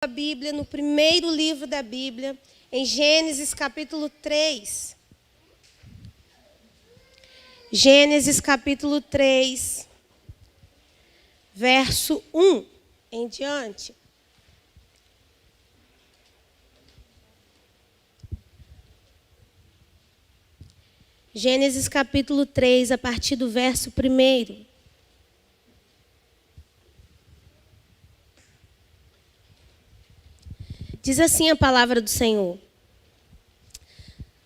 A Bíblia, no primeiro livro da Bíblia, em Gênesis capítulo 3. Gênesis capítulo 3, verso 1 em diante. Gênesis capítulo 3, a partir do verso 1. Diz assim a palavra do Senhor: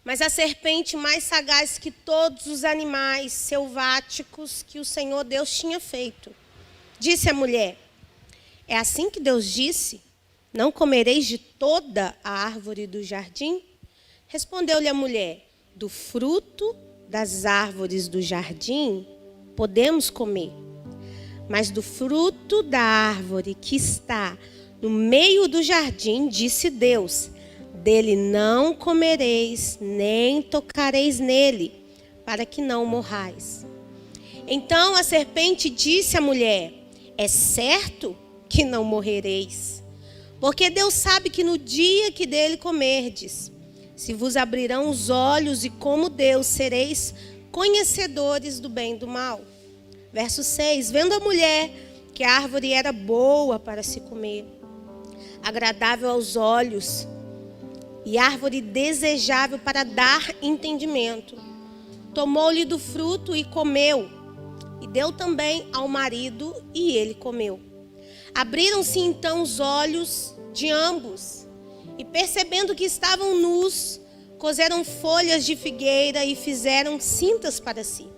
Mas a serpente, mais sagaz que todos os animais selváticos que o Senhor Deus tinha feito, disse à mulher: É assim que Deus disse: Não comereis de toda a árvore do jardim? Respondeu-lhe a mulher: Do fruto das árvores do jardim podemos comer, mas do fruto da árvore que está no meio do jardim, disse Deus: Dele não comereis, nem tocareis nele, para que não morrais. Então a serpente disse à mulher: É certo que não morrereis, porque Deus sabe que no dia que dele comerdes, se vos abrirão os olhos, e como Deus sereis conhecedores do bem e do mal. Verso 6. Vendo a mulher que a árvore era boa para se comer, agradável aos olhos, e árvore desejável para dar entendimento, tomou-lhe do fruto e comeu, e deu também ao marido, e ele comeu. Abriram-se então os olhos de ambos, e percebendo que estavam nus, coseram folhas de figueira e fizeram cintas para si.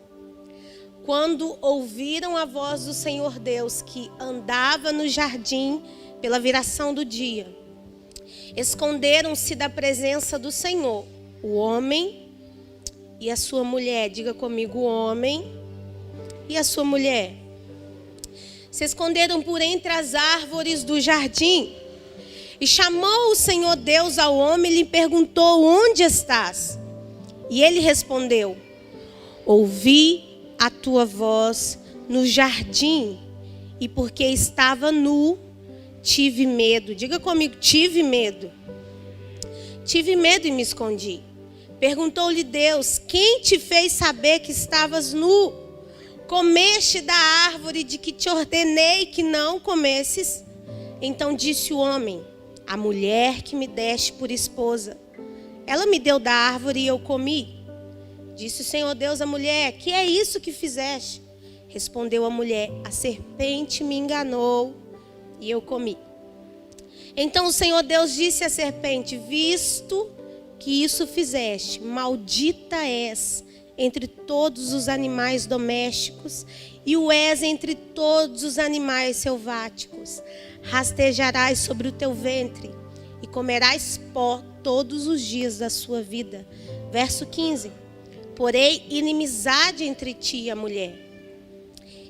Quando ouviram a voz do Senhor Deus, que andava no jardim pela viração do dia, esconderam-se da presença do Senhor, o homem e a sua mulher. Diga comigo: o homem e a sua mulher. Se esconderam por entre as árvores do jardim. E chamou o Senhor Deus ao homem e lhe perguntou: Onde estás? E ele respondeu: Ouvi a tua voz no jardim, e porque estava nu, tive medo. Diga comigo: tive medo. Tive medo e me escondi. Perguntou-lhe Deus: Quem te fez saber que estavas nu? Comeste da árvore de que te ordenei que não comesses? Então disse o homem: A mulher que me deste por esposa, ela me deu da árvore e eu comi. Disse o Senhor Deus à mulher: Que é isso que fizeste? Respondeu a mulher: A serpente me enganou e eu comi. Então o Senhor Deus disse à serpente: Visto que isso fizeste, maldita és entre todos os animais domésticos, e o és entre todos os animais selváticos. Rastejarás sobre o teu ventre, e comerás pó todos os dias da sua vida. Verso 15. Porém, inimizade entre ti e a mulher,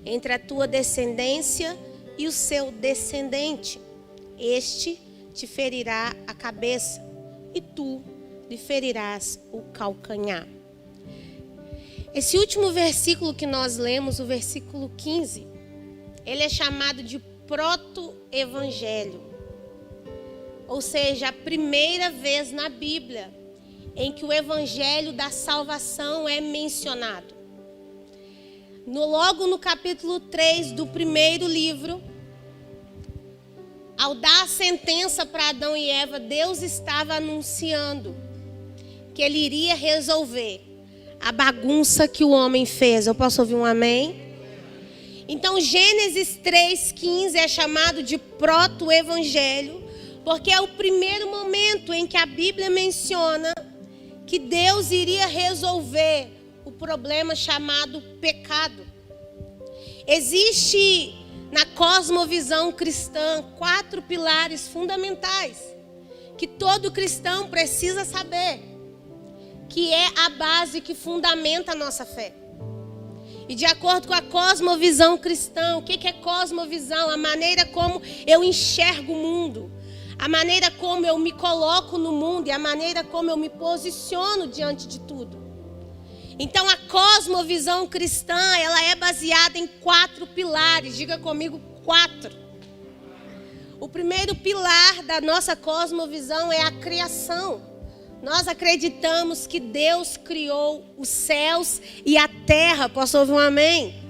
entre a tua descendência e o seu descendente. Este te ferirá a cabeça, e tu lhe ferirás o calcanhar. Esse último versículo que nós lemos, o versículo 15, ele é chamado de proto-evangelho. Ou seja, a primeira vez na Bíblia em que o evangelho da salvação é mencionado. Logo no capítulo 3 do primeiro livro, ao dar a sentença para Adão e Eva, Deus estava anunciando que ele iria resolver a bagunça que o homem fez. Eu posso ouvir um amém? Então Gênesis 3,15 é chamado de proto-evangelho, porque é o primeiro momento em que a Bíblia menciona que Deus iria resolver o problema chamado pecado. Existe na cosmovisão cristã 4 pilares fundamentais que todo cristão precisa saber, que é a base que fundamenta a nossa fé. E de acordo com a cosmovisão cristã, o que é cosmovisão? A maneira como eu enxergo o mundo, a maneira como eu me coloco no mundo e a maneira como eu me posiciono diante de tudo. Então a cosmovisão cristã, ela é baseada em 4 pilares. Diga comigo: 4. O primeiro pilar da nossa cosmovisão é a criação. Nós acreditamos que Deus criou os céus e a terra. Posso ouvir um amém?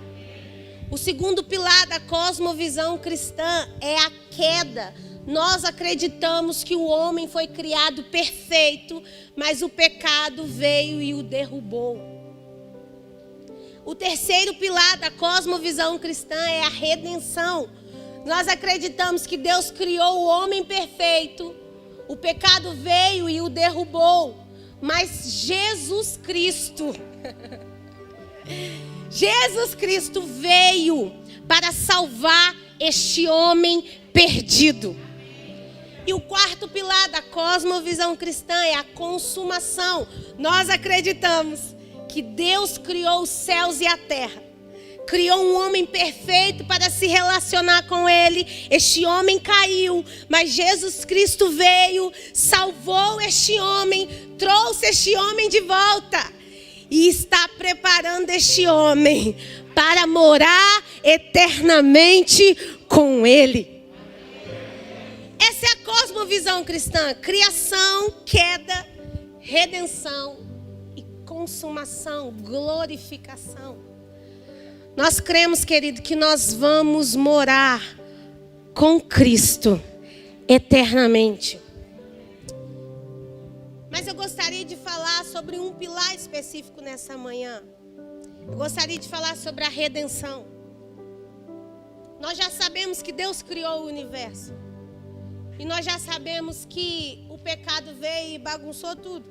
O segundo pilar da cosmovisão cristã é a queda. Nós acreditamos que o homem foi criado perfeito, mas o pecado veio e o derrubou. O terceiro pilar da cosmovisão cristã é a redenção. Nós acreditamos que Deus criou o homem perfeito, o pecado veio e o derrubou, mas Jesus Cristo veio para salvar este homem perdido. E o quarto pilar da cosmovisão cristã é a consumação. Nós acreditamos que Deus criou os céus e a terra. Criou um homem perfeito para se relacionar com ele. Este homem caiu, mas Jesus Cristo veio, salvou este homem, trouxe este homem de volta. E está preparando este homem para morar eternamente com ele. Essa é a cosmovisão cristã: criação, queda, redenção e consumação, glorificação. Nós cremos, querido, que nós vamos morar com Cristo eternamente. Mas eu gostaria de falar sobre um pilar específico nessa manhã. Eu gostaria de falar sobre a redenção. Nós já sabemos que Deus criou o universo. E nós já sabemos que o pecado veio e bagunçou tudo.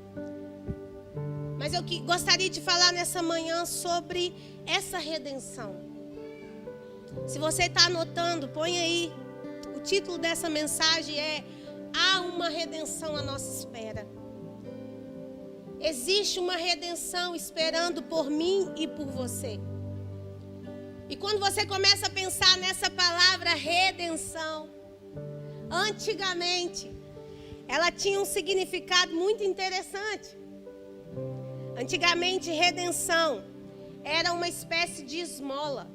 Mas eu gostaria de falar nessa manhã sobre essa redenção. Se você está anotando, põe aí. O título dessa mensagem é: há uma redenção à nossa espera. Existe uma redenção esperando por mim e por você. E quando você começa a pensar nessa palavra redenção, antigamente, ela tinha um significado muito interessante. Antigamente, redenção era uma espécie de esmola.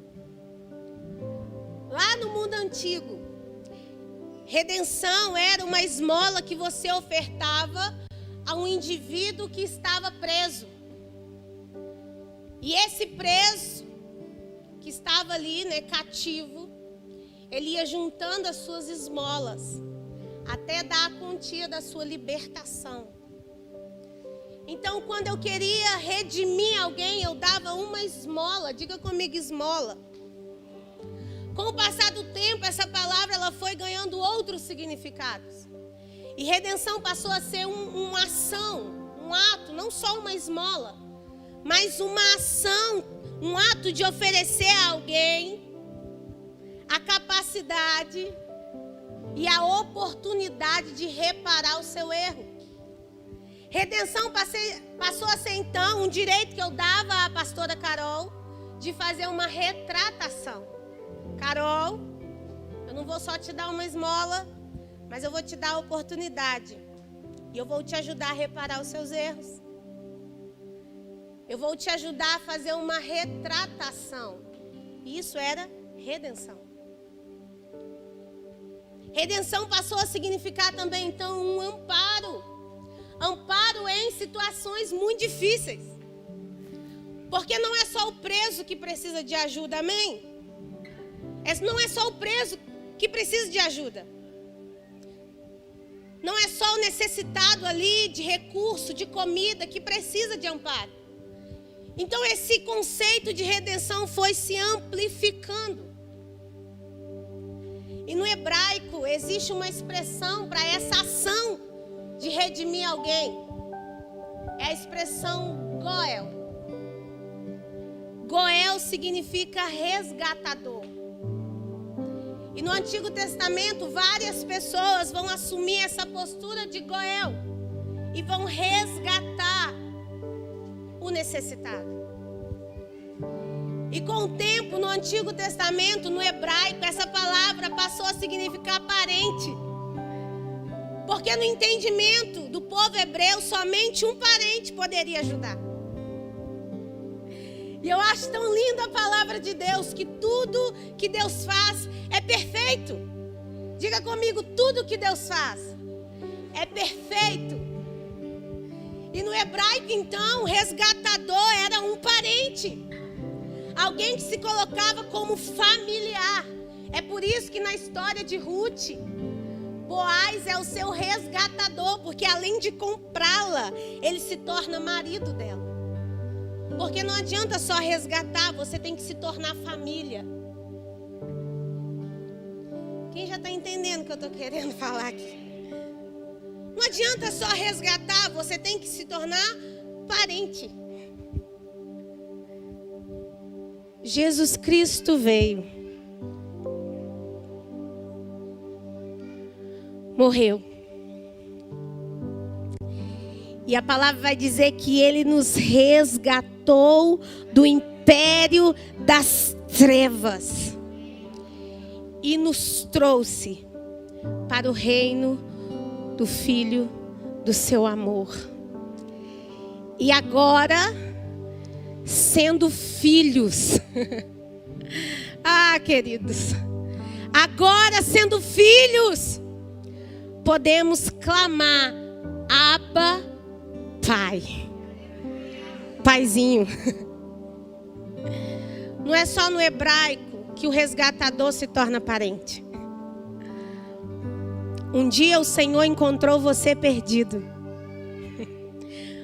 Lá no mundo antigo, redenção era uma esmola que você ofertava a um indivíduo que estava preso. E esse preso, que estava ali, cativo, ele ia juntando as suas esmolas, até dar a quantia da sua libertação. Então, quando eu queria redimir alguém, eu dava uma esmola. Diga comigo, esmola. Com o passar do tempo, essa palavra ela foi ganhando outros significados. E redenção passou a ser uma ação, um ato, não só uma esmola, mas uma ação, um ato de oferecer a alguém a capacidade e a oportunidade de reparar o seu erro. Redenção passou a ser então um direito que eu dava à pastora Carol de fazer uma retratação. Carol, eu não vou só te dar uma esmola, mas eu vou te dar a oportunidade. E eu vou te ajudar a reparar os seus erros. Eu vou te ajudar a fazer uma retratação. Isso era redenção. Redenção passou a significar também, então, um amparo. Amparo em situações muito difíceis. Porque não é só o preso que precisa de ajuda, amém? Não é só o preso que precisa de ajuda. Não é só o necessitado ali de recurso, de comida, que precisa de amparo. Então esse conceito de redenção foi se amplificando. E no hebraico existe uma expressão para essa ação de redimir alguém. É a expressão goel. Goel significa resgatador. E no Antigo Testamento, várias pessoas vão assumir essa postura de goel e vão resgatar o necessitado. E com o tempo, no Antigo Testamento, no hebraico, essa palavra passou a significar parente. Porque no entendimento do povo hebreu, somente um parente poderia ajudar. E eu acho tão linda a palavra de Deus, que tudo que Deus faz é perfeito. Diga comigo, tudo que Deus faz é perfeito. E no hebraico, então, resgatador era um parente. Alguém que se colocava como familiar. É por isso que na história de Ruth, Boaz é o seu resgatador, porque além de comprá-la, ele se torna marido dela. Porque não adianta só resgatar, você tem que se tornar família. Quem já está entendendo o que eu estou querendo falar aqui? Não adianta só resgatar, você tem que se tornar parente. Jesus Cristo veio. Morreu. E a palavra vai dizer que ele nos resgatou do império das trevas e nos trouxe para o reino do Filho do seu amor. E agora, sendo filhos, queridos, agora sendo filhos, podemos clamar, Abba, Pai. Paizinho. Não é só no hebraico que o resgatador se torna parente. Um dia o Senhor encontrou você perdido.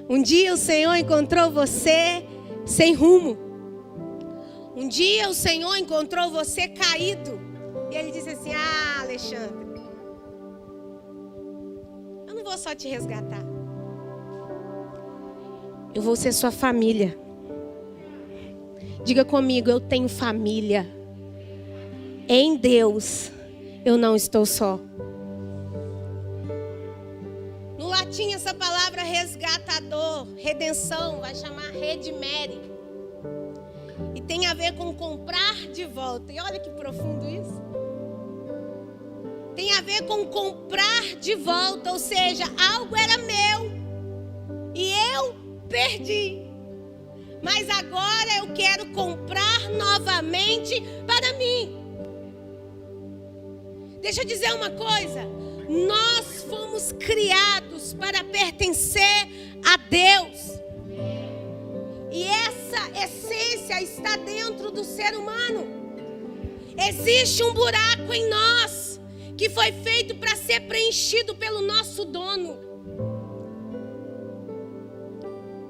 Um dia o Senhor encontrou você sem rumo. Um dia o Senhor encontrou você caído. E Ele disse assim, Alexandre, eu não vou só te resgatar. Eu vou ser sua família. Diga comigo, eu tenho família. Em Deus, eu não estou só. No latim, essa palavra resgatador, redenção, vai chamar redimere. E tem a ver com comprar de volta. E olha que profundo isso. Tem a ver com comprar de volta, ou seja, algo era meu e eu perdi. Mas agora eu quero comprar novamente para mim. Deixa eu dizer uma coisa. Nós fomos criados para pertencer a Deus. E essa essência está dentro do ser humano. Existe um buraco em nós que foi feito para ser preenchido pelo nosso dono.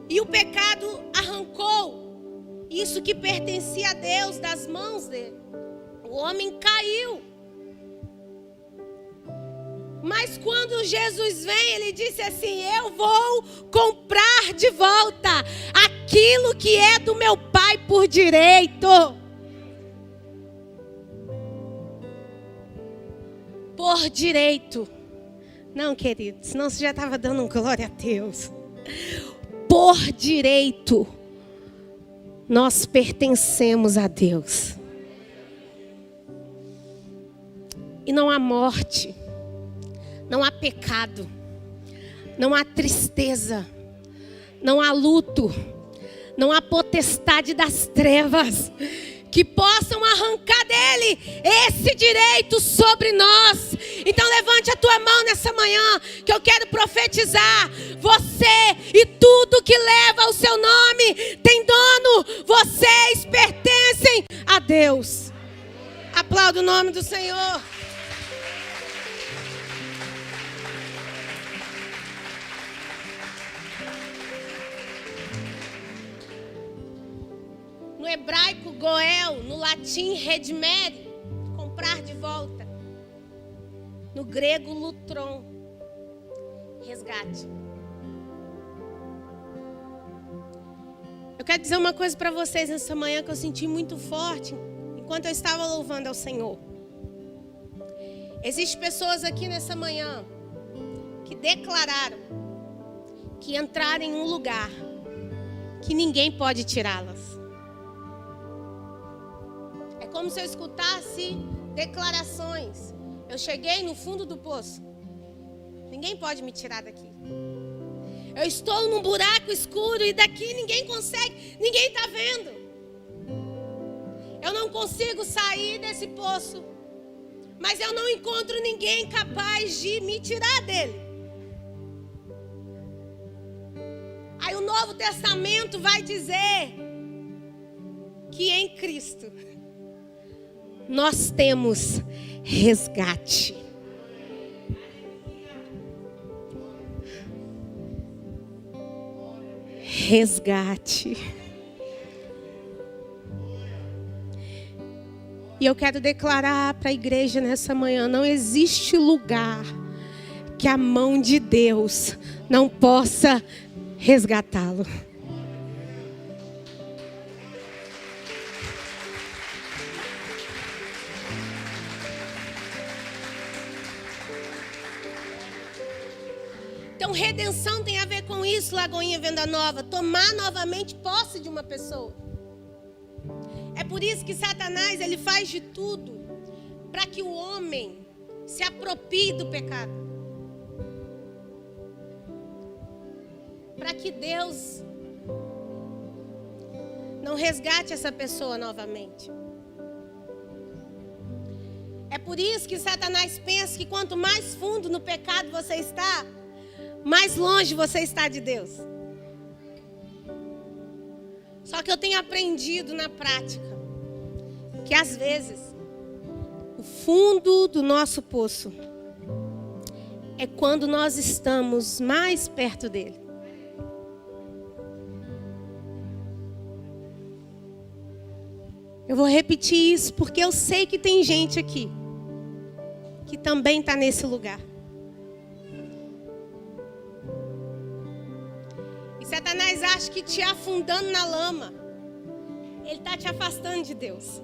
E o pecado arrancou isso que pertencia a Deus das mãos dele. O homem caiu. Mas quando Jesus vem, ele disse assim, eu vou comprar de volta aquilo que é do meu Pai por direito. Por direito. Não, querido, senão você já estava dando um glória a Deus. Por direito, nós pertencemos a Deus. E não há morte, não há pecado, não há tristeza, não há luto, não há potestade das trevas que possam arrancar dele esse direito sobre nós. Então levante a tua mão nessa manhã, que eu quero profetizar. Você e tudo que leva o seu nome tem dono. Vocês pertencem a Deus. Aplauda o nome do Senhor. No hebraico, goel, no latim, redimere, comprar de volta. No grego, lutron, resgate. Eu quero dizer uma coisa para vocês nessa manhã que eu senti muito forte enquanto eu estava louvando ao Senhor. Existem pessoas aqui nessa manhã que declararam que entraram em um lugar que ninguém pode tirá-las. É como se eu escutasse declarações. Eu cheguei no fundo do poço. Ninguém pode me tirar daqui. Eu estou num buraco escuro e daqui ninguém consegue, ninguém está vendo. Eu não consigo sair desse poço. mas eu não encontro ninguém capaz de me tirar dele. Aí o Novo Testamento vai dizer que em Cristo nós temos resgate. Resgate. E eu quero declarar para a igreja nessa manhã: não existe lugar que a mão de Deus não possa resgatá-lo. Então, redenção tem a ver com isso, Lagoinha Venda Nova. Tomar novamente posse de uma pessoa. É por isso que Satanás, ele faz de tudo para que o homem se aproprie do pecado. Para que Deus não resgate essa pessoa novamente. É por isso que Satanás pensa que quanto mais fundo no pecado você está, mais longe você está de Deus. Só que eu tenho aprendido na prática que às vezes o fundo do nosso poço é quando nós estamos mais perto dele. Eu vou repetir isso porque eu sei que tem gente aqui que também está nesse lugar. Satanás acha que te afundando na lama, ele está te afastando de Deus.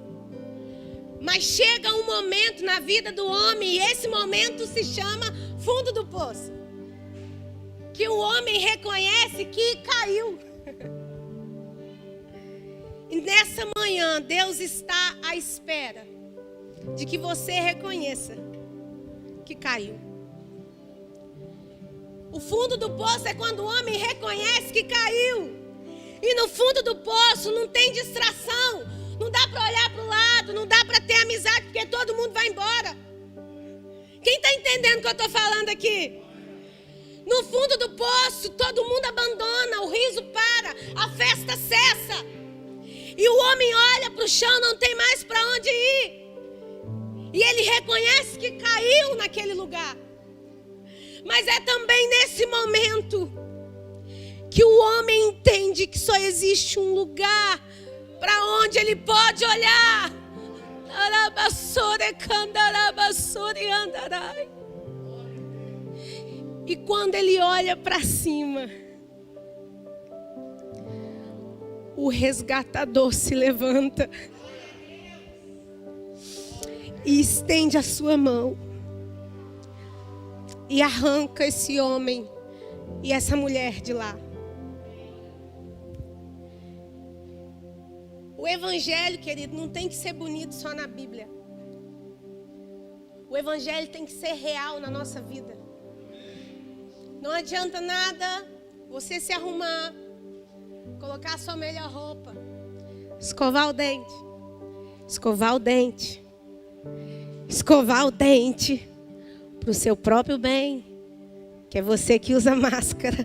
Mas chega um momento na vida do homem, e esse momento se chama fundo do poço, que o homem reconhece que caiu. E nessa manhã, Deus está à espera de que você reconheça que caiu. O fundo do poço é quando o homem reconhece que caiu. E no fundo do poço não tem distração. Não dá para olhar para o lado, não dá para ter amizade, porque todo mundo vai embora. Quem está entendendo o que eu estou falando aqui? No fundo do poço, todo mundo abandona, o riso para, a festa cessa. E o homem olha para o chão, não tem mais para onde ir. E ele reconhece que caiu naquele lugar. Mas é também nesse momento que o homem entende que só existe um lugar para onde ele pode olhar. E quando ele olha para cima, o resgatador se levanta e estende a sua mão e arranca esse homem e essa mulher de lá. O evangelho, querido, não tem que ser bonito só na Bíblia. O evangelho tem que ser real na nossa vida. Não adianta nada você se arrumar, colocar a sua melhor roupa, escovar o dente, escovar o dente, escovar o dente para o seu próprio bem, que é você que usa máscara.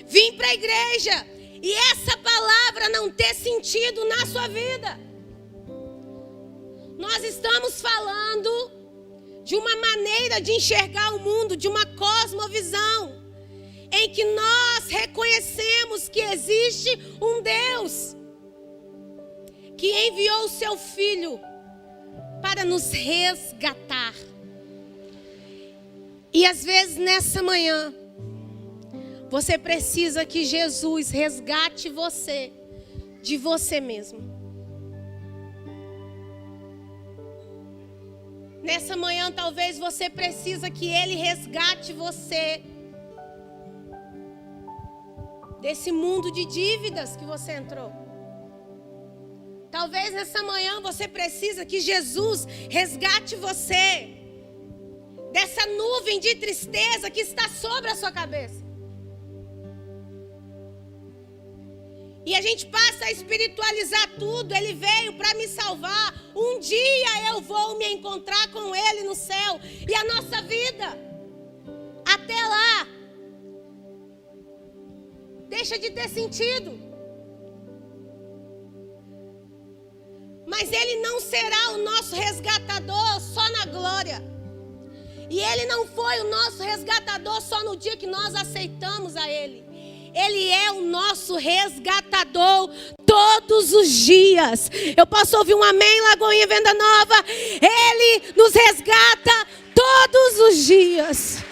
Vim para a igreja e essa palavra não ter sentido na sua vida. Nós estamos falando de uma maneira de enxergar o mundo, de uma cosmovisão, em que nós reconhecemos que existe um Deus que enviou o seu Filho para nos resgatar. E às vezes nessa manhã, você precisa que Jesus resgate você de você mesmo. Nessa manhã, talvez você precisa que Ele resgate você desse mundo de dívidas que você entrou. Talvez nessa manhã você precisa que Jesus resgate você dessa nuvem de tristeza que está sobre a sua cabeça. E a gente passa a espiritualizar tudo. Ele veio para me salvar. Um dia eu vou me encontrar com Ele no céu. E a nossa vida, até lá, deixa de ter sentido. Mas Ele não será o nosso resgatador só na glória. E Ele não foi o nosso resgatador só no dia que nós aceitamos a Ele. Ele é o nosso resgatador todos os dias. Eu posso ouvir um amém, Lagoinha Venda Nova? Ele nos resgata todos os dias.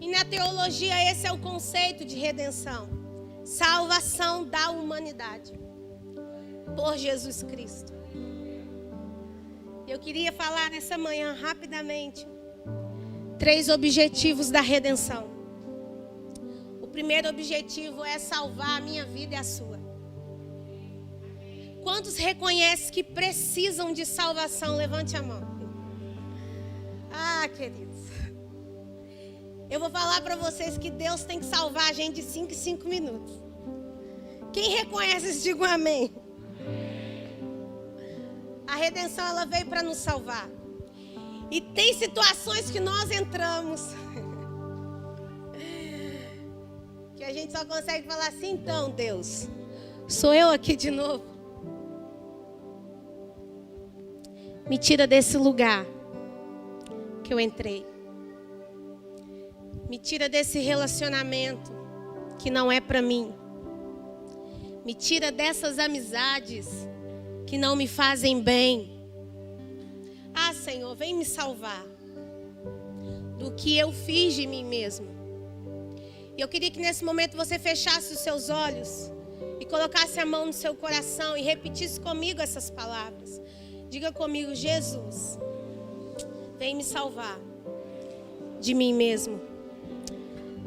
E na teologia esse é o conceito de redenção. Salvação da humanidade por Jesus Cristo. Eu queria falar nessa manhã rapidamente 3 objetivos da redenção. O primeiro objetivo é salvar a minha vida e a sua. Quantos reconhecem que precisam de salvação? Levante a mão. Ah, queridos. Eu vou falar para vocês que Deus tem que salvar a gente de 5 em 5 minutos. Quem reconhece isso, diga um amém. A redenção, ela veio para nos salvar. E tem situações que nós entramos que a gente só consegue falar assim: então, Deus, sou eu aqui de novo. Me tira desse lugar que eu entrei. Me tira desse relacionamento que não é para mim. Me tira dessas amizades que não me fazem bem. Ah, Senhor, vem me salvar do que eu fiz de mim mesmo. E eu queria que nesse momento você fechasse os seus olhos e colocasse a mão no seu coração e repetisse comigo essas palavras. Diga comigo: Jesus, vem me salvar de mim mesmo.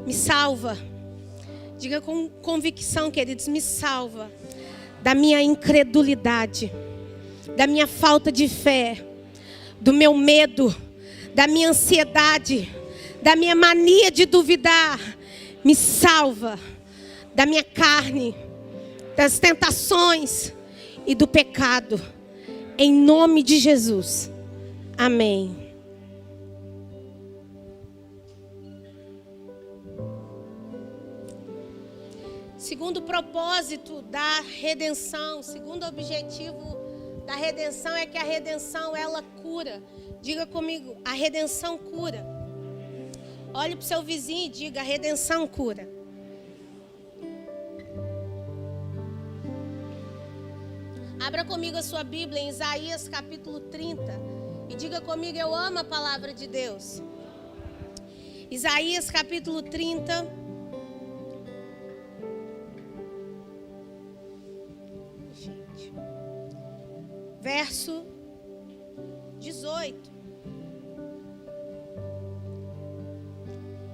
Me salva. Diga com convicção, queridos, me salva da minha incredulidade, da minha falta de fé, do meu medo, da minha ansiedade, da minha mania de duvidar. Me salva da minha carne, das tentações e do pecado. Em nome de Jesus. Amém. Segundo propósito da redenção, segundo objetivo da redenção é que a redenção, ela cura. Diga comigo: a redenção cura. Olhe para o seu vizinho e diga: a redenção cura. Abra comigo a sua Bíblia em Isaías capítulo 30 e diga comigo: eu amo a palavra de Deus. Isaías capítulo 30. Verso 18.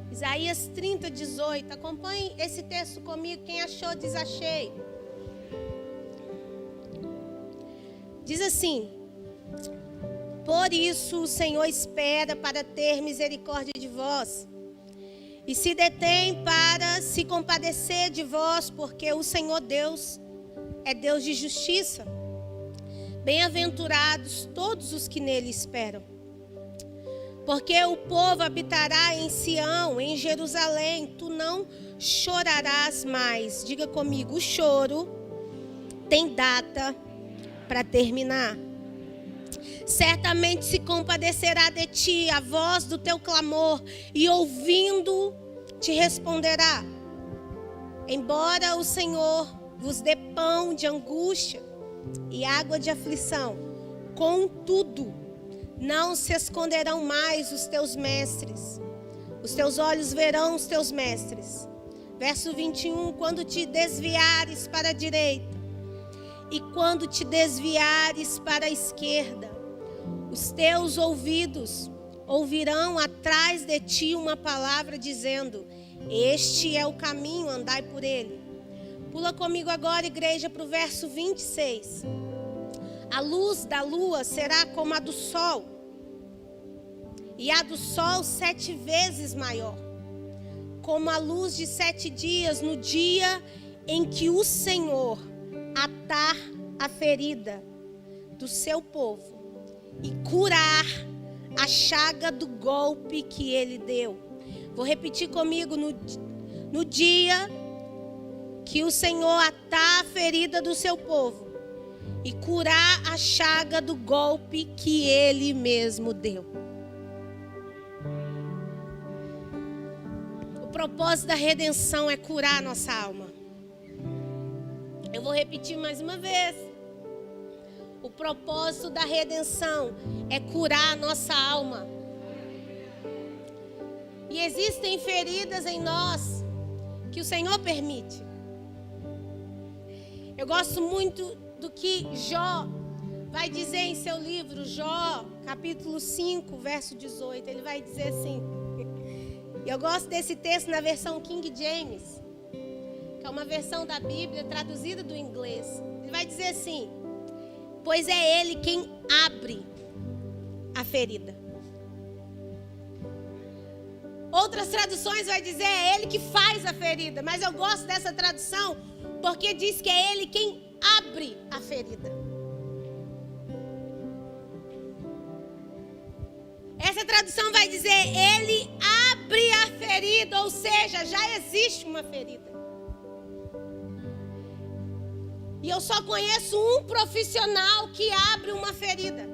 Isaías 30, 18. Acompanhe esse texto comigo. Quem achou, diz achei. Diz assim: por isso o Senhor espera para ter misericórdia de vós, e se detém para se compadecer de vós, porque o Senhor Deus é Deus de justiça. Bem-aventurados todos os que nele esperam. Porque o povo habitará em Sião, em Jerusalém, tu não chorarás mais. Diga comigo: o choro tem data para terminar. Certamente se compadecerá de ti a voz do teu clamor, e ouvindo te responderá. Embora o Senhor vos dê pão de angústia e água de aflição, contudo, não se esconderão mais os teus mestres. Os teus olhos verão os teus mestres. Verso 21, quando te desviares para a direita e quando te desviares para a esquerda, os teus ouvidos ouvirão atrás de ti uma palavra dizendo: este é o caminho, andai por ele. Pula comigo agora, igreja, para o verso 26. A luz da lua será como a do sol, e a do sol 7 vezes maior, como a luz de 7 dias no dia em que o Senhor atar a ferida do seu povo e curar a chaga do golpe que ele deu. Vou repetir comigo: no dia que o Senhor atar a ferida do seu povo e curar a chaga do golpe que ele mesmo deu. O propósito da redenção é curar a nossa alma. Eu vou repetir mais uma vez. O propósito da redenção é curar a nossa alma. E existem feridas em nós que o Senhor permite. Eu gosto muito do que Jó vai dizer em seu livro, Jó, capítulo 5, verso 18. Ele vai dizer assim, e eu gosto desse texto na versão King James, que é uma versão da Bíblia traduzida do inglês. Ele vai dizer assim: pois é Ele quem abre a ferida. Outras traduções vai dizer é Ele que faz a ferida, mas eu gosto dessa tradução porque diz que é Ele quem abre a ferida. Essa tradução vai dizer Ele abre a ferida, ou seja, já existe uma ferida. E eu só conheço um profissional que abre uma ferida.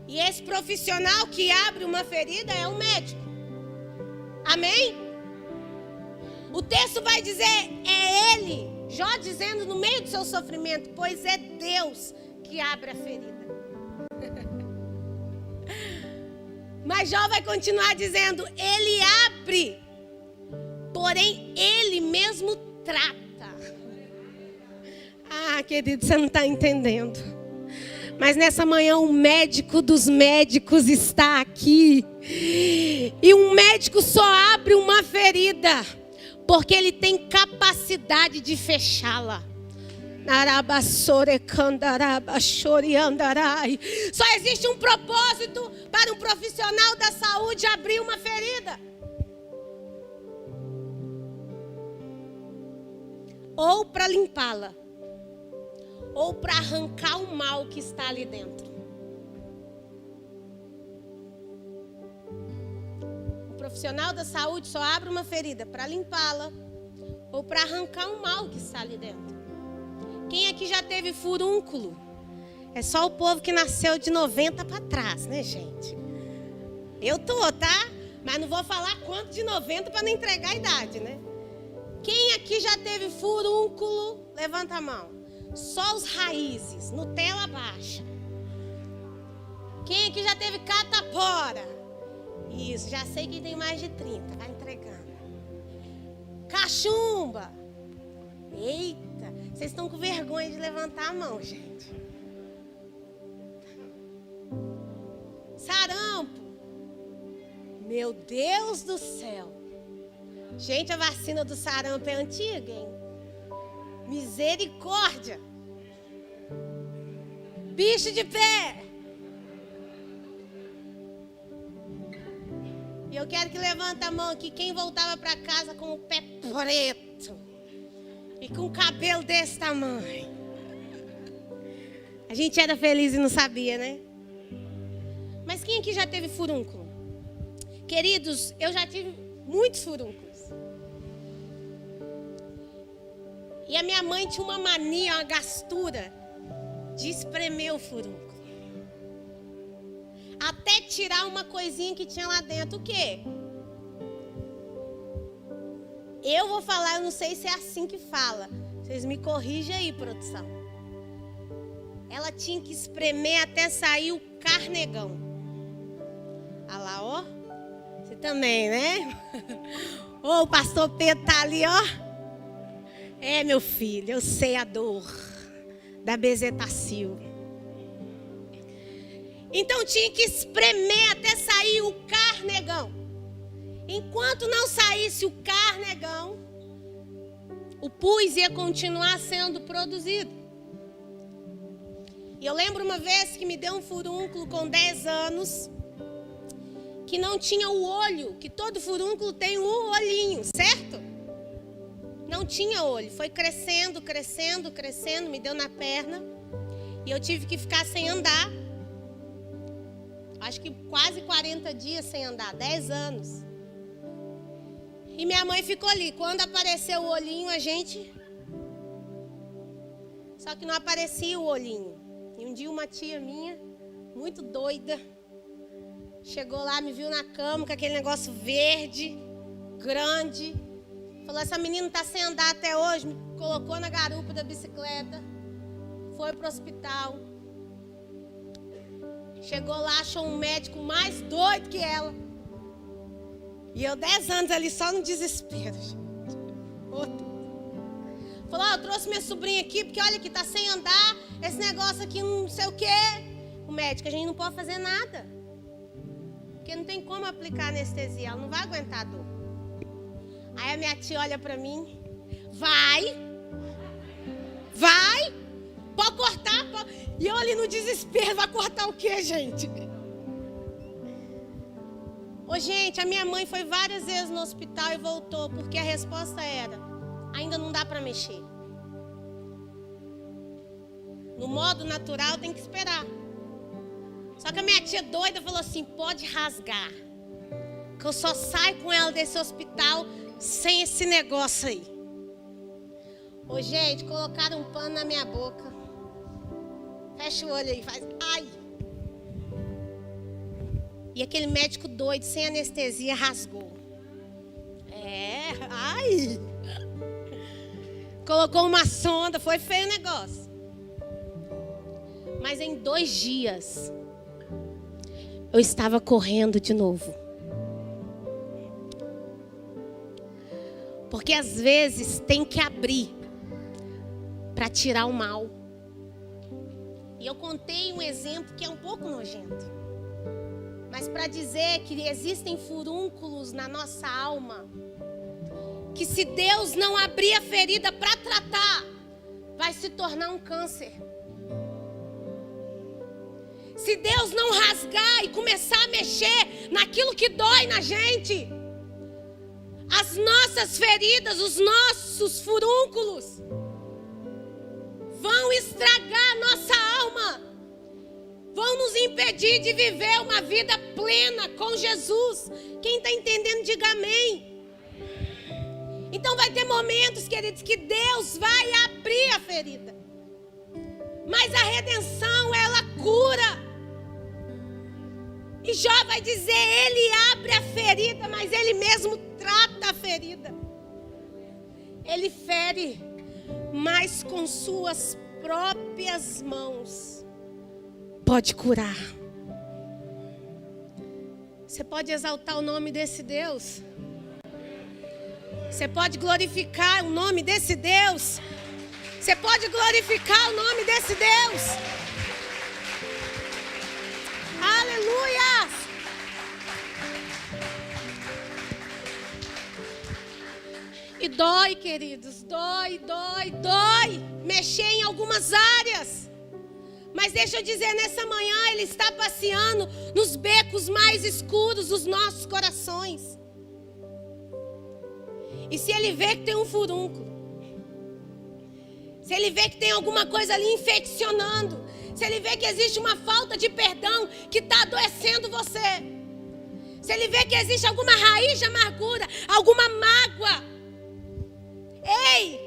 E esse profissional que abre uma ferida é um médico. Amém? O texto vai dizer, é Ele, Jó dizendo no meio do seu sofrimento, pois é Deus que abre a ferida. Mas Jó vai continuar dizendo, Ele abre, porém Ele mesmo trata. Ah, querido, você não está entendendo. Mas nessa manhã o médico dos médicos está aqui. E um médico só abre uma ferida porque ele tem capacidade de fechá-la. Só existe um propósito para um profissional da saúde abrir uma ferida. Ou para limpá-la, ou para arrancar o mal que está ali dentro. O profissional da saúde só abre uma ferida para limpá-la, ou para arrancar o mal que está ali dentro. Quem aqui já teve furúnculo? É só o povo que nasceu de 90 para trás, né, gente? Eu tô, tá? Mas não vou falar quanto de 90 para não entregar a idade, né? Quem aqui já teve furúnculo? Levanta a mão. Só os raízes, Nutella baixa. Quem aqui já teve catapora? Isso, já sei que tem mais de 30, vai entregando. Cachumba. Eita, vocês estão com vergonha de levantar a mão, gente. Sarampo. Meu Deus do céu. Gente, a vacina do sarampo é antiga, hein? Misericórdia. Bicho de pé. E eu quero que levante a mão aqui quem voltava para casa com o pé preto e com o cabelo desse tamanho. A gente era feliz e não sabia, né? Mas quem aqui já teve furúnculo? Queridos, eu já tive muitos furúnculos. E a minha mãe tinha uma mania, uma gastura de espremer o furúnculo. Até tirar uma coisinha que tinha lá dentro. O quê? Eu vou falar, eu não sei se é assim que fala. Vocês me corrigem aí, produção. Ela tinha que espremer até sair o carnegão. Olha lá, ó. Você também, né? Ô, o pastor Pedro tá ali, ó. É, meu filho, eu sei a dor da bezetacil. Então tinha que espremer até sair o carnegão. Enquanto não saísse o carnegão, o pus ia continuar sendo produzido. E eu lembro uma vez que me deu um furúnculo com 10 anos, que não tinha o olho, que todo furúnculo tem um olhinho, certo? Não tinha olho, foi crescendo, crescendo, crescendo, me deu na perna. E eu tive que ficar sem andar. Acho que quase 40 dias sem andar, 10 anos. E minha mãe ficou ali. Quando apareceu o olhinho, a gente... Só que não aparecia o olhinho. E um dia uma tia minha, muito doida, chegou lá, me viu na cama com aquele negócio verde, grande. Falou, essa menina está sem andar até hoje. Me colocou na garupa da bicicleta. Foi para o hospital. Chegou lá, achou um médico mais doido que ela. E eu 10 anos ali só no desespero, gente. Outro. Falou, eu trouxe minha sobrinha aqui, porque olha que está sem andar. Esse negócio aqui não sei o quê. O médico, a gente não pode fazer nada. Porque não tem como aplicar anestesia, ela não vai aguentar a dor. Aí a minha tia olha para mim. Vai. Pode cortar. Pode. E eu ali no desespero, vai cortar o quê, gente? Ô, gente, a minha mãe foi várias vezes no hospital e voltou, porque a resposta era, ainda não dá para mexer. No modo natural tem que esperar. Só que a minha tia doida falou assim, pode rasgar. Que eu só saio com ela desse hospital sem esse negócio aí. Ô, gente, colocaram um pano na minha boca. Fecha o olho aí, faz. Ai! E aquele médico doido, sem anestesia, rasgou. Ai! Colocou uma sonda, foi feio o negócio. Mas em 2 dias, eu estava correndo de novo. Porque às vezes tem que abrir para tirar o mal. E eu contei um exemplo que é um pouco nojento. Mas para dizer que existem furúnculos na nossa alma, que se Deus não abrir a ferida para tratar, vai se tornar um câncer. Se Deus não rasgar e começar a mexer naquilo que dói na gente, as nossas feridas, os nossos furúnculos, vão estragar a nossa alma. Vão nos impedir de viver uma vida plena com Jesus. Quem está entendendo, diga amém. Então vai ter momentos, queridos, que Deus vai abrir a ferida. Mas a redenção, ela cura. E Jó vai dizer, ele abre a ferida, mas ele mesmo trata a ferida. Ele fere, mas com suas próprias mãos pode curar. Você pode exaltar o nome desse Deus? Você pode glorificar o nome desse Deus? Você pode glorificar o nome desse Deus? Aleluia! E dói, queridos, dói. Mexer em algumas áreas. Mas deixa eu dizer, nessa manhã Ele está passeando nos becos mais escuros dos nossos corações. E se Ele vê que tem um furúnculo, se Ele vê que tem alguma coisa ali infeccionando, se Ele vê que existe uma falta de perdão que está adoecendo você, se Ele vê que existe alguma raiz de amargura, alguma mágoa, ei,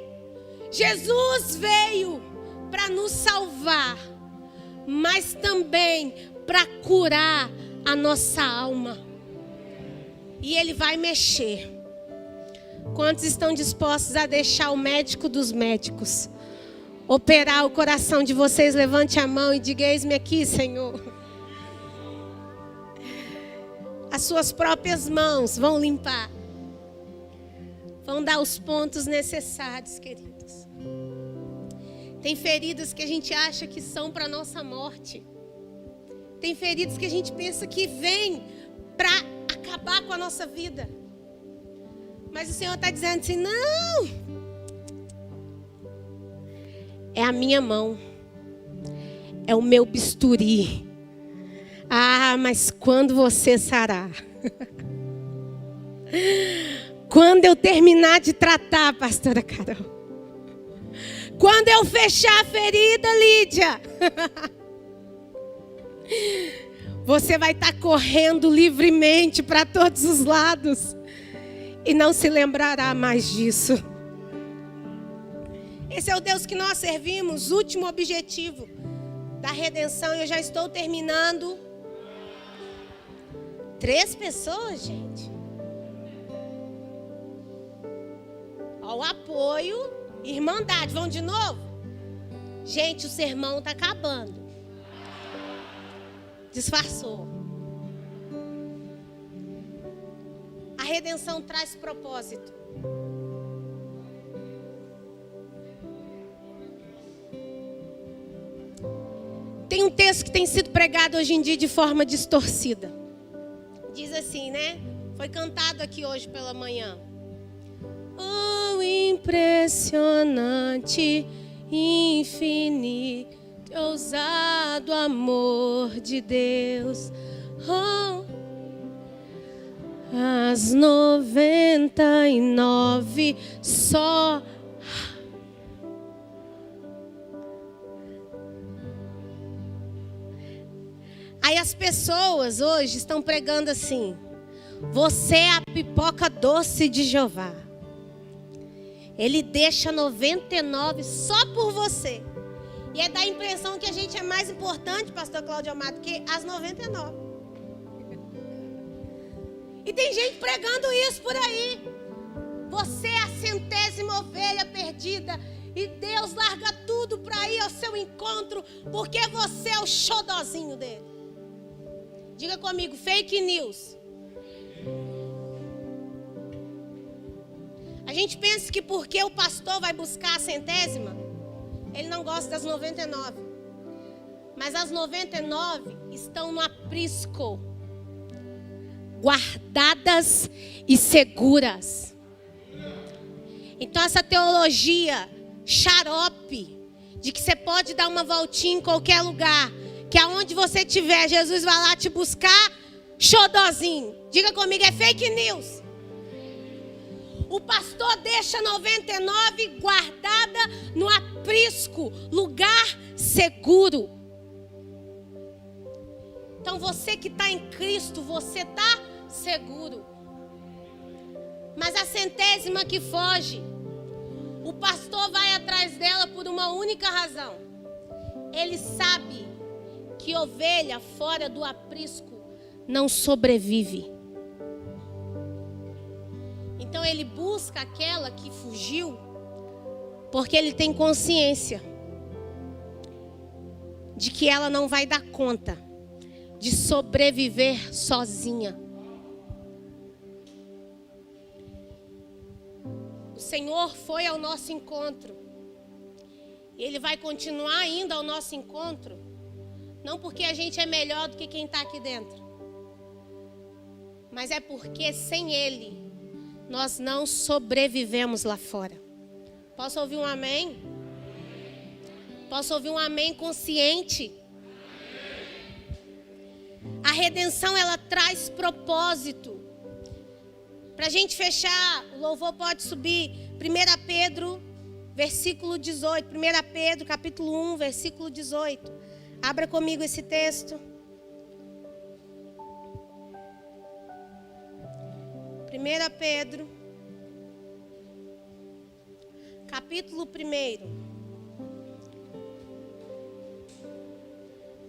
Jesus veio para nos salvar, mas também para curar a nossa alma. E Ele vai mexer. Quantos estão dispostos a deixar o médico dos médicos operar o coração de vocês? Levante a mão e diga, eis-me aqui, Senhor. As suas próprias mãos vão limpar. Vão dar os pontos necessários, queridos. Tem feridas que a gente acha que são para a nossa morte. Tem feridas que a gente pensa que vêm para acabar com a nossa vida. Mas o Senhor está dizendo assim, não. É a minha mão. é o meu bisturi. Ah, mas quando você sarar, quando eu terminar de tratar, pastora Carol, quando eu fechar a ferida, Lídia, você vai estar correndo livremente para todos os lados e não se lembrará mais disso. Esse é o Deus que nós servimos, último objetivo da redenção. Eu já estou terminando. 3 pessoas, gente. Ó, o apoio, irmandade. Vamos de novo? Gente, o sermão está acabando. Disfarçou. A redenção traz propósito. Tem um texto que tem sido pregado hoje em dia de forma distorcida. Diz assim, né? Foi cantado aqui hoje pela manhã. Oh, impressionante, infinito, ousado amor de Deus. Oh, as 99 só. Aí as pessoas hoje estão pregando assim: você é a pipoca doce de Jeová. Ele deixa 99 só por você. E é da impressão que a gente é mais importante, pastor Cláudio Amado, que as 99. E tem gente pregando isso por aí. Você é a 100ª ovelha perdida. E Deus larga tudo para ir ao seu encontro, porque você é o xodozinho dele. Diga comigo, fake news. A gente pensa que porque o pastor vai buscar a 100ª, ele não gosta das 99. Mas as 99 estão no aprisco, guardadas e seguras. Então essa teologia xarope de que você pode dar uma voltinha em qualquer lugar, que aonde você estiver, Jesus vai lá te buscar, xodozinho. Diga comigo, é fake news. O pastor deixa 99 guardada no aprisco, lugar seguro. Então você que está em Cristo, você está seguro. Mas a 100ª que foge, o pastor vai atrás dela por uma única razão. Ele sabe que ovelha fora do aprisco não sobrevive. Então ele busca aquela que fugiu, porque ele tem consciência de que ela não vai dar conta de sobreviver sozinha. O Senhor foi ao nosso encontro. Ele vai continuar indo ao nosso encontro, não porque a gente é melhor do que quem está aqui dentro, mas é porque sem Ele nós não sobrevivemos lá fora. Posso ouvir um amém? Posso ouvir um amém consciente? A redenção, ela traz propósito. Para a gente fechar, o louvor pode subir. 1 Pedro, versículo 18. 1 Pedro, capítulo 1, versículo 18. Abra comigo esse texto. 1 Pedro, capítulo 1,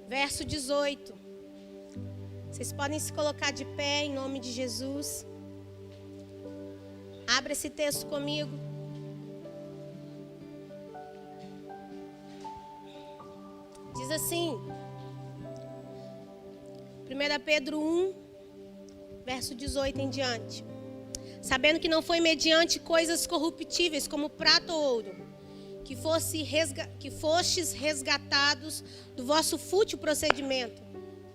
verso 18. Vocês podem se colocar de pé em nome de Jesus. Abra esse texto comigo. Diz assim, 1 Pedro 1, verso 18 em diante. Sabendo que não foi mediante coisas corruptíveis, como prata ou ouro, que fostes resgatados do vosso fútil procedimento,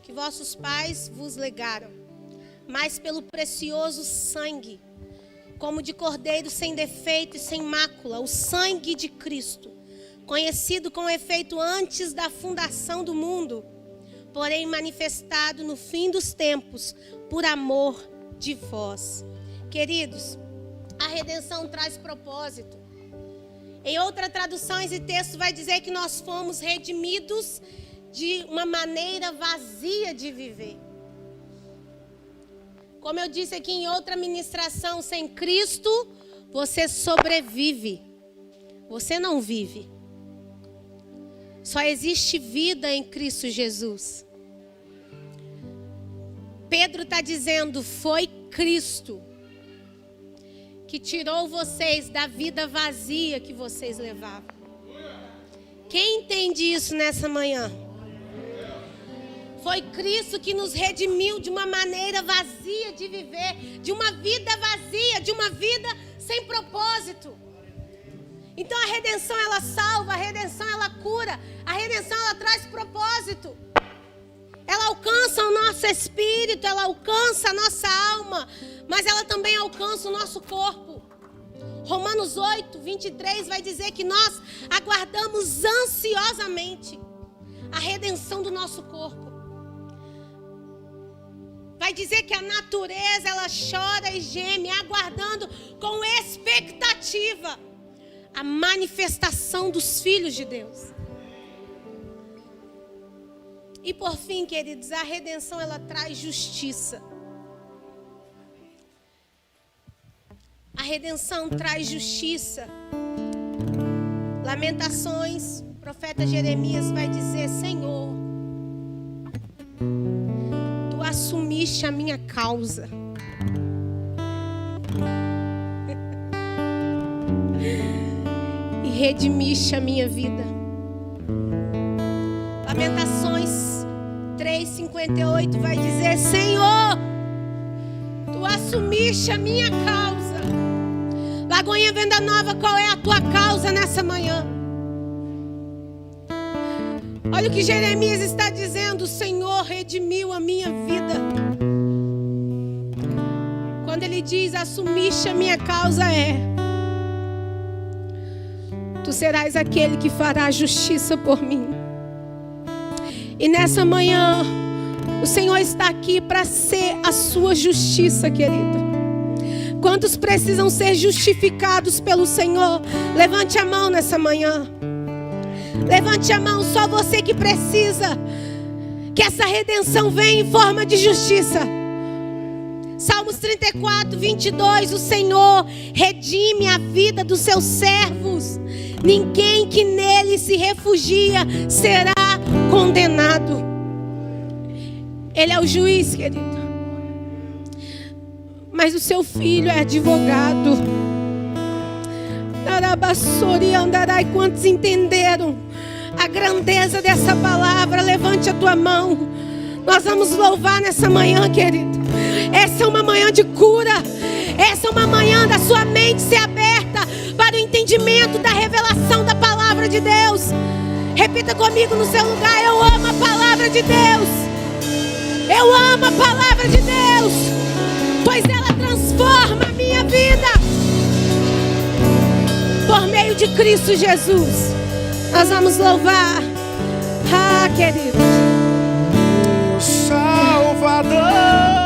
que vossos pais vos legaram, mas pelo precioso sangue, como de cordeiro sem defeito e sem mácula, o sangue de Cristo, conhecido com efeito antes da fundação do mundo, porém manifestado no fim dos tempos, por amor de vós. Queridos, a redenção traz propósito. Em outra tradução, esse texto vai dizer que nós fomos redimidos de uma maneira vazia de viver. Como eu disse aqui em outra ministração, sem Cristo, você sobrevive. Você não vive. Só existe vida em Cristo Jesus. Pedro está dizendo, foi Cristo que tirou vocês da vida vazia que vocês levavam. Quem entende isso nessa manhã? Foi Cristo que nos redimiu de uma maneira vazia de viver, de uma vida vazia, de uma vida sem propósito. Então a redenção ela salva, a redenção ela cura, a redenção ela traz propósito. Ela alcança o nosso espírito, ela alcança a nossa alma, mas ela também alcança o nosso corpo. Romanos 8, 23 vai dizer que nós aguardamos ansiosamente a redenção do nosso corpo. Vai dizer que a natureza ela chora e geme, aguardando com expectativa a manifestação dos filhos de Deus. E por fim, queridos, a redenção ela traz justiça. A redenção traz justiça. Lamentações, o profeta Jeremias vai dizer, Senhor, Tu assumiste a minha causa. E redimiste a minha vida. Lamentações 3:58 vai dizer, Senhor, Tu assumiste a minha causa. Lagoinha Venda Nova, qual é a tua causa nessa manhã? Olha o que Jeremias está dizendo, o Senhor redimiu a minha vida. Quando ele diz, assumiste a minha causa, Tu serás aquele que fará justiça por mim. E nessa manhã, o Senhor está aqui para ser a sua justiça, querido. Quantos precisam ser justificados pelo Senhor? Levante a mão nessa manhã. Levante a mão, só você que precisa que essa redenção venha em forma de justiça. Salmos 34, 22, o Senhor redime a vida dos seus servos. Ninguém que nele se refugia será condenado. Ele é o juiz, querido. Mas o seu filho é advogado. E quantos entenderam a grandeza dessa palavra? Levante a tua mão. Nós vamos louvar nessa manhã, querido. Essa é uma manhã de cura. Essa é uma manhã da sua mente ser aberta para o entendimento da revelação da palavra de Deus. Repita comigo no seu lugar. Eu amo a palavra de Deus. Eu amo a palavra de Deus, pois ela transforma a minha vida. Por meio de Cristo Jesus, nós vamos louvar. Querido, Salvador.